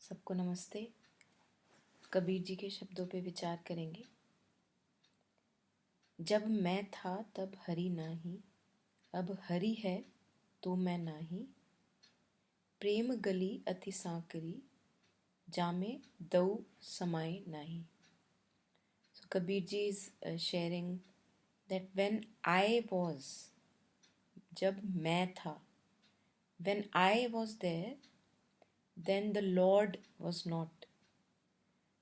सबको नमस्ते। कबीर जी के शब्दों पे विचार करेंगे। जब मैं था तब हरि नाही, अब हरि है तो मैं नाही। प्रेम गली अति सांकरी, जामे दऊ समाए नाही. So Kabir ji is sharing that when I was, जब मैं था, when I was there, then the Lord was not.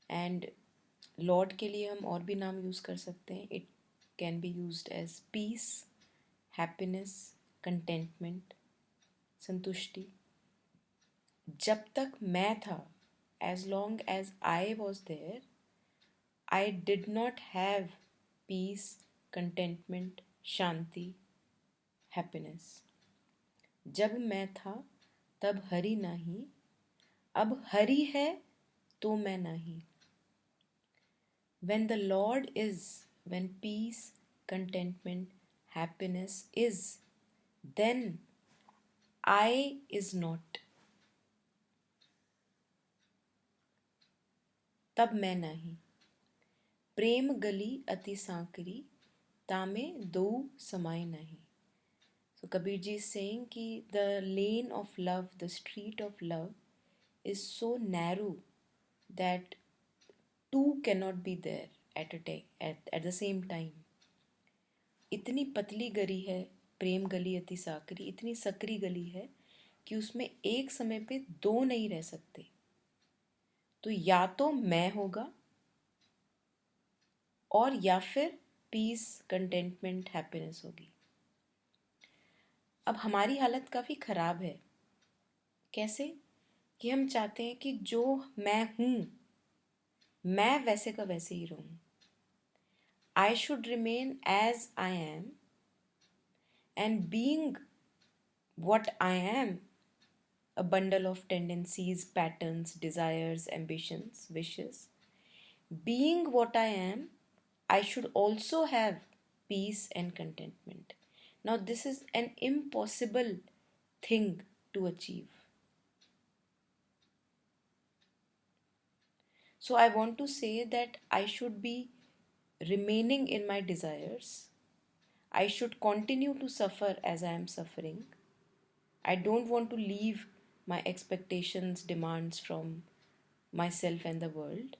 And Lord के लिए हम और भी नाम यूज़ कर सकते हैं. It can be used as peace, happiness, contentment, संतुष्टि. जब तक मैं था, as long as I was there, I did not have peace, contentment, शांति, हैप्पीनेस. जब मैं था तब हरि नहीं, अब हरि है तो मैं नहीं. When the Lord is, when peace, contentment, happiness is, then I is not. तब मैं नहीं. प्रेम गली अति सांकरी, तामे दो समाए नहीं. So Kabir ji is saying कि the lane of love, the street of love is so narrow that two cannot be there at the same time. इतनी पतली गली है प्रेम गली अति साकरी, इतनी सकरी गली है कि उसमें एक समय पे दो नहीं रह सकते. तो या तो मैं होगा और या फिर पीस, कंटेंटमेंट, हैप्पीनेस होगी. अब हमारी हालत काफ़ी ख़राब है. कैसे कि हम चाहते हैं कि जो मैं हूँ, मैं वैसे का वैसे ही रहूँ. I should remain as I am, and being what I am, a bundle of tendencies, patterns, desires, ambitions, wishes. Being what I am, I should also have peace and contentment. Now, this is an impossible thing to achieve. So, I want to say that I should be remaining in my desires. I should continue to suffer as I am suffering. I don't want to leave my expectations, demands from myself and the world.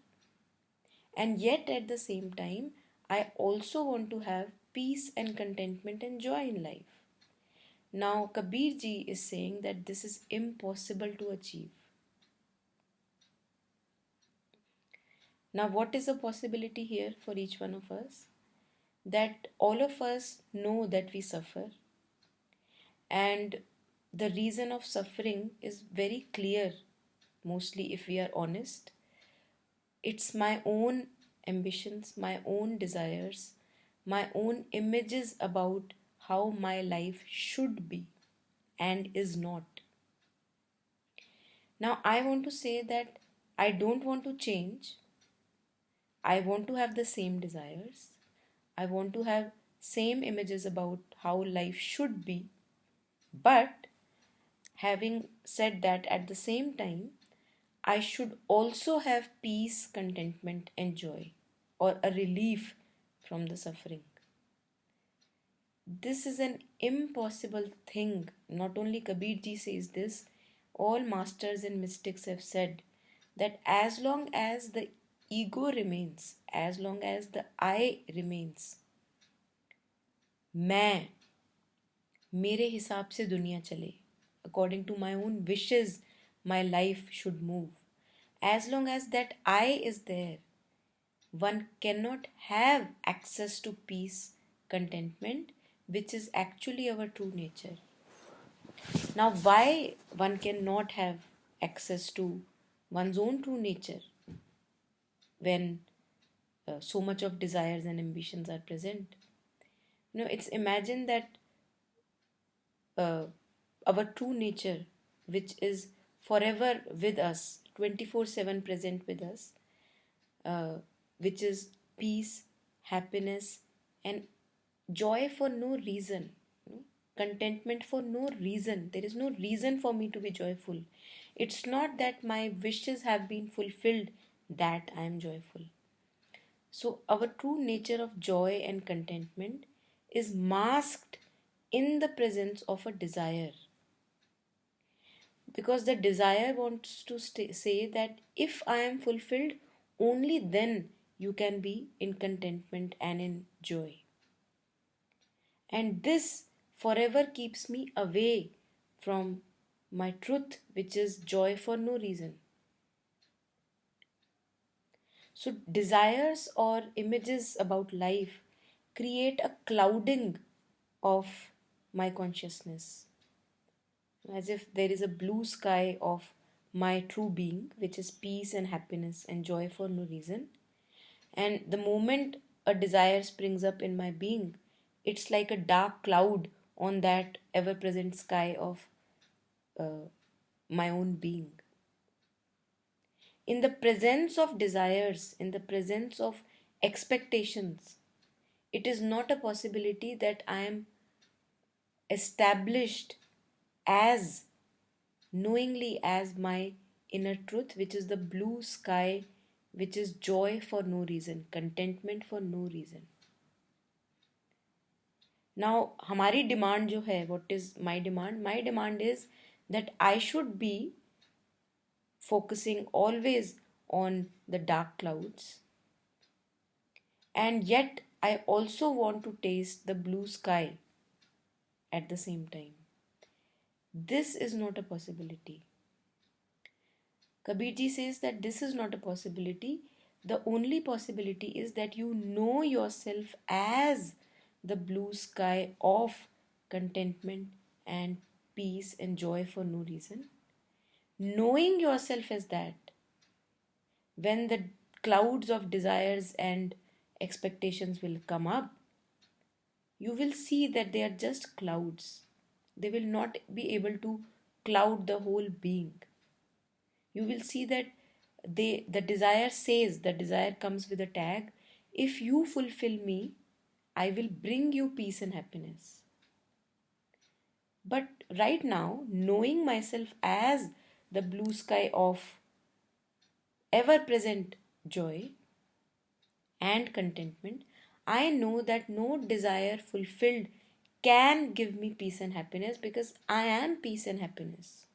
And yet at the same time, I also want to have peace and contentment and joy in life. Now, Kabir ji is saying that this is impossible to achieve. Now, what is the possibility here for each one of us? That all of us know that we suffer, and the reason of suffering is very clear, mostly if we are honest. It's my own ambitions, my own desires, my own images about how my life should be and is not. Now, I want to say that I don't want to change. I want to have the same desires. I want to have same images about how life should be. But having said that, at the same time, I should also have peace, contentment, and joy, or a relief from the suffering. This is an impossible thing. Not only Kabir ji says this, all masters and mystics have said that as long as the ego remains, as long as the I remains, मैं, मेरे हिसाब से दुनिया चले, according to my own wishes, my life should move. As long as that I is there, one cannot have access to peace, contentment, which is actually our true nature. Now, why one cannot have access to one's own true nature when so much of desires and ambitions are present? It's imagine that our true nature, which is forever with us, 24/7 present with us, which is peace, happiness, and joy for no reason. Contentment for no reason. There is no reason for me to be joyful. It's not that my wishes have been fulfilled that I am joyful. So, our true nature of joy and contentment is masked in the presence of a desire. Because the desire wants to say that if I am fulfilled, only then you can be in contentment and in joy. And this forever keeps me away from my truth, which is joy for no reason. So, desires or images about life create a clouding of my consciousness, as if there is a blue sky of my true being, which is peace and happiness and joy for no reason. And the moment a desire springs up in my being, it's like a dark cloud on that ever present sky of my own being. In the presence of desires, in the presence of expectations, it is not a possibility that I am established as knowingly as my inner truth, which is the blue sky, which is joy for no reason, contentment for no reason. Now, हमारी demand जो है, what is my demand? My demand is that I should be focusing always on the dark clouds, and yet I also want to taste the blue sky at the same time. This is not a possibility. Kabirji says that this is not a possibility. The only possibility is that you know yourself as the blue sky of contentment and peace and joy for no reason. Knowing yourself as that, when the clouds of desires and expectations will come up, you will see that they are just clouds. They will not be able to cloud the whole being. You will see that the desire says, the desire comes with a tag, if you fulfill me, I will bring you peace and happiness. But right now, knowing myself as the blue sky of ever present joy and contentment, I know that no desire fulfilled can give me peace and happiness, because I am peace and happiness.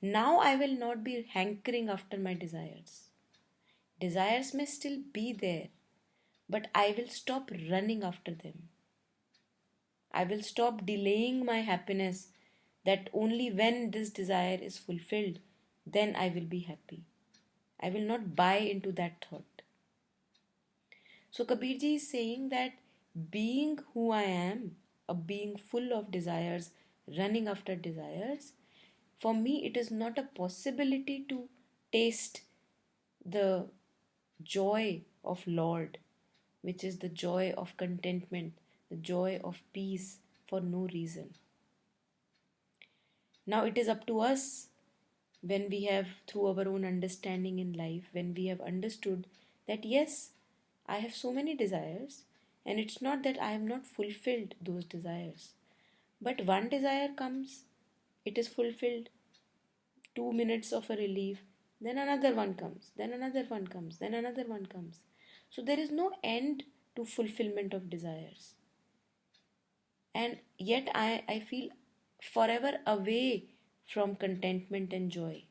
Now I will not be hankering after my desires. Desires may still be there, but I will stop running after them. I will stop delaying my happiness, that only when this desire is fulfilled, then I will be happy. I will not buy into that thought. So Kabirji is saying that being who I am, a being full of desires, running after desires, for me it is not a possibility to taste the joy of Lord, which is the joy of contentment, the joy of peace for no reason. Now it is up to us, when we have, through our own understanding in life, when we have understood that yes, I have so many desires, and it's not that I have not fulfilled those desires. But one desire comes, it is fulfilled, 2 minutes of a relief, then another one comes, then another one comes, then another one comes. So there is no end to fulfillment of desires. And yet I feel forever away from contentment and joy.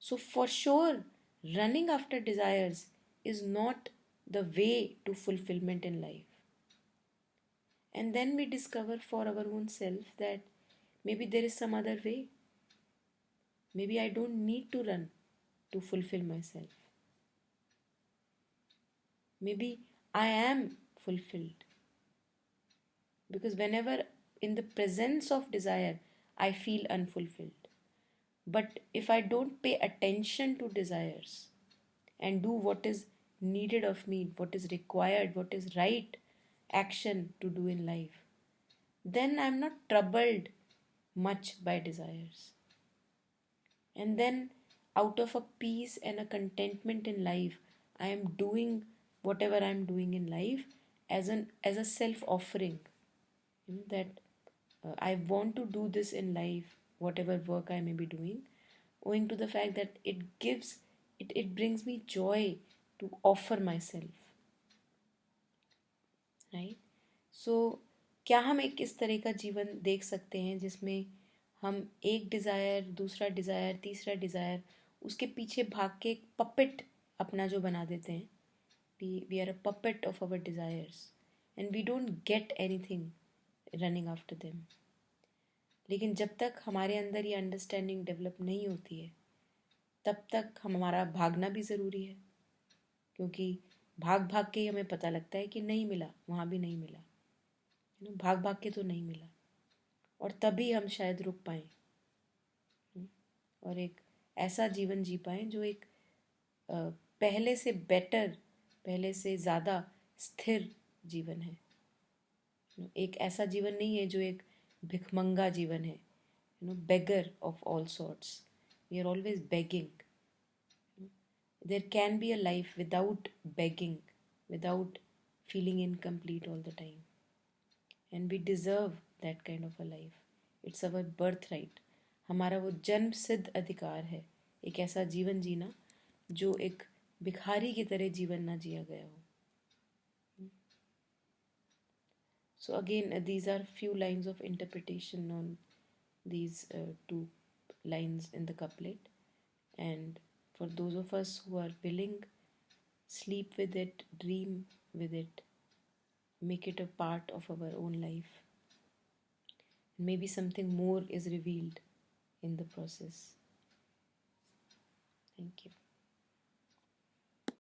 So for sure, running after desires is not the way to fulfillment in life. And then we discover for our own self that maybe there is some other way. Maybe I don't need to run to fulfill myself. Maybe I am fulfilled. Because whenever in the presence of desire, I feel unfulfilled. But if I don't pay attention to desires and do what is needed of me, what is required, what is right action to do in life, then I'm not troubled much by desires. And then, out of a peace and a contentment in life, I am doing whatever I'm doing in life as a self offering. That I want to do this in life, whatever work I may be doing, owing to the fact that it brings me joy to offer myself, right. So क्या हम एक इस तरह का जीवन देख सकते हैं जिसमें हम एक डिज़ायर, दूसरा डिज़ायर, तीसरा डिज़ायर, उसके पीछे भाग के एक पपेट अपना जो बना देते हैं. We are a puppet of our desires and we don't get anything running after them. लेकिन जब तक हमारे अंदर ये अंडरस्टैंडिंग डेवलप नहीं होती है, तब तक हमारा भागना भी ज़रूरी है, क्योंकि भाग भाग के ही हमें पता लगता है कि नहीं मिला, वहाँ भी नहीं मिला, भाग भाग के तो नहीं मिला, और तभी हम शायद रुक पाएँ और एक ऐसा जीवन जी पाएँ जो एक पहले से बेटर, पहले से ज़्यादा स्थिर जीवन है. एक ऐसा जीवन नहीं है जो एक भिखमंगा जीवन है, beggar of all sorts. We are always begging. There can be a life without begging, without feeling incomplete all the time. And we deserve that kind of a life. It's our birthright. हमारा वो जन्म सिद्ध अधिकार है एक ऐसा जीवन जीना जो एक भिखारी की तरह जीवन ना जिया गया हो. So again, these are few lines of interpretation on these two lines in the couplet. And for those of us who are willing, sleep with it, dream with it, make it a part of our own life. Maybe something more is revealed in the process. Thank you.